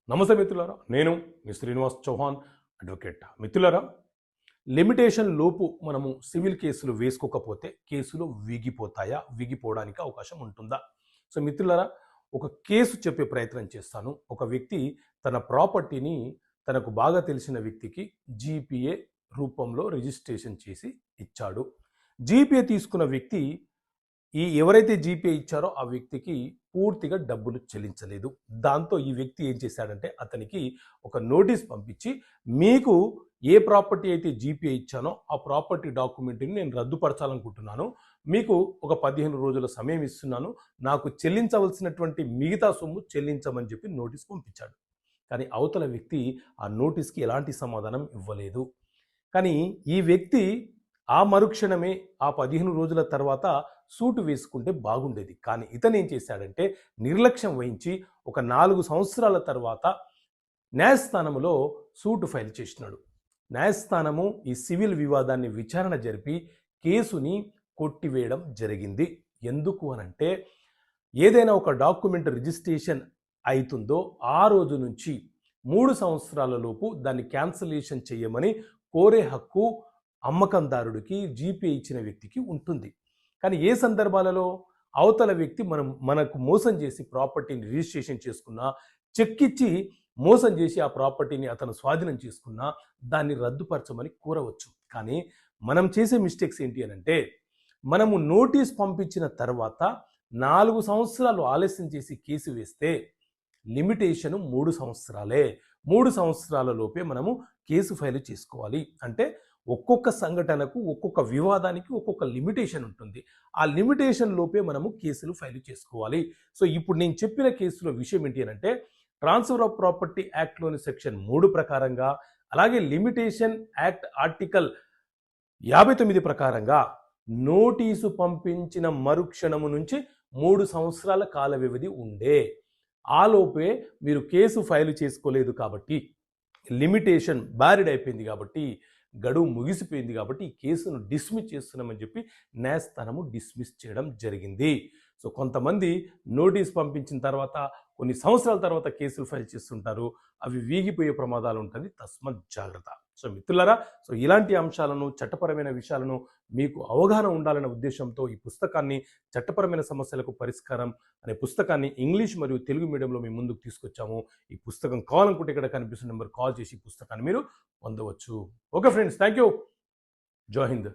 నమస్తే మిత్రులారా, నేను మీ శ్రీనివాస్ చౌహాన్ అడ్వకేట్. మిత్రులారా, లిమిటేషన్ లోపు మనము సివిల్ కేసులు వేసుకోకపోతే కేసులు వీగిపోతాయా, వీగిపోవడానికి అవకాశం ఉంటుందా? సో మిత్రులారా, ఒక కేసు చెప్పే ప్రయత్నం చేస్తాను. ఒక వ్యక్తి తన ప్రాపర్టీని తనకు బాగా తెలిసిన వ్యక్తికి జీపీఏ రూపంలో రిజిస్ట్రేషన్ చేసి ఇచ్చాడు. జీపీఏ తీసుకున్న వ్యక్తి ఎవరైతే జీపే ఇచ్చారో ఆ వ్యక్తికి పూర్తిగా డబ్బులు చెల్లించలేదు. దాంతో ఈ వ్యక్తి ఏం చేశాడంటే అతనికి ఒక నోటీస్ పంపించి, మీకు ఏ ప్రాపర్టీ అయితే జీపే ఇచ్చానో ఆ ప్రాపర్టీ డాక్యుమెంట్ని నేను రద్దుపరచాలనుకుంటున్నాను, మీకు ఒక 15 రోజుల సమయం ఇస్తున్నాను, నాకు చెల్లించవలసినటువంటి మిగతా సొమ్ము చెల్లించమని చెప్పి నోటీస్ పంపించాడు. కానీ అవతల వ్యక్తి ఆ నోటీస్కి ఎలాంటి సమాధానం ఇవ్వలేదు. కానీ ఈ వ్యక్తి ఆ మరుక్షణమే ఆ 15 రోజుల తర్వాత సూటు వేసుకుంటే బాగుండేది. కానీ ఇతను ఏం చేశాడంటే నిర్లక్ష్యం వహించి ఒక 4 సంవత్సరాల తర్వాత న్యాయస్థానంలో సూటు ఫైల్ చేసినాడు. న్యాయస్థానము ఈ సివిల్ వివాదాన్ని విచారణ జరిపి కేసుని కొట్టివేయడం జరిగింది. ఎందుకు అనంటే ఏదైనా ఒక డాక్యుమెంట్ రిజిస్ట్రేషన్ అవుతుందో ఆ రోజు నుంచి 3 సంవత్సరాల లోపు దాన్ని క్యాన్సిలేషన్ చేయమని కోరే హక్కు అమ్మకందారుడికి జీపే ఇచ్చిన వ్యక్తికి ఉంటుంది. కానీ ఏ సందర్భాలలో అవతల వ్యక్తి మనకు మోసం చేసి ప్రాపర్టీని రిజిస్ట్రేషన్ చేసుకున్నా, చెక్ ఇచ్చి మోసం చేసి ఆ ప్రాపర్టీని అతను స్వాధీనం చేసుకున్నా దాన్ని రద్దుపరచమని కోరవచ్చు. కానీ మనం చేసే మిస్టేక్స్ ఏంటి అనంటే మనము నోటీస్ పంపించిన తర్వాత 4 సంవత్సరాలు ఆలస్యం చేసి కేసు వేస్తే లిమిటేషన్ 3 సంవత్సరాలే. 3 సంవత్సరాల లోపే మనము కేసు ఫైల్ చేసుకోవాలి. అంటే ఒక్కొక్క సంఘటనకు, ఒక్కొక్క వివాదానికి ఒక్కొక్క లిమిటేషన్ ఉంటుంది. ఆ లిమిటేషన్ లోపే మనము కేసులు ఫైల్ చేసుకోవాలి. సో ఇప్పుడు నేను చెప్పిన కేసులో విషయం ఏంటి అంటే ట్రాన్స్ఫర్ ఆఫ్ ప్రాపర్టీ యాక్ట్లోని సెక్షన్ 3 ప్రకారంగా, అలాగే లిమిటేషన్ యాక్ట్ ఆర్టికల్ 59 ప్రకారంగా నోటీసు పంపించిన మరుక్షణము నుంచి 3 సంవత్సరాల కాల వ్యవధి ఉండే. ఆలోపే మీరు కేసు ఫైల్ చేసుకోలేదు కాబట్టి, లిమిటేషన్ వ్యాలిడ్ అయిపోయింది కాబట్టి, గడువు ముగిసిపోయింది కాబట్టి ఈ కేసును డిస్మిస్ చేస్తున్నామని చెప్పి న్యాయస్థానము డిస్మిస్ చేయడం జరిగింది. సో కొంతమంది నోటీస్ పంపించిన తర్వాత కొన్ని సంవత్సరాల తర్వాత కేసులు ఫైల్ చేస్తుంటారు. అవి వీగిపోయే ప్రమాదాలు ఉంటుంది. తస్మత్ జాగ్రత్త. సో మిత్రులారా, సో ఇలాంటి అంశాలను, చట్టపరమైన విషయాలను మీకు అవగాహన ఉండాలనే ఉద్దేశంతో ఈ పుస్తకాన్ని, చట్టపరమైన సమస్యలకు పరిష్కారం అనే పుస్తకాన్ని ఇంగ్లీష్ మరియు తెలుగు మీడియంలో మేము ముందుకు తీసుకొచ్చాము. ఈ పుస్తకం కావాలనుకుంటే ఇక్కడ కనిపిస్తున్న నెంబర్ కాల్ చేసి ఈ పుస్తకాన్ని మీరు పొందవచ్చు. Okay friends, thank you. జై హింద్.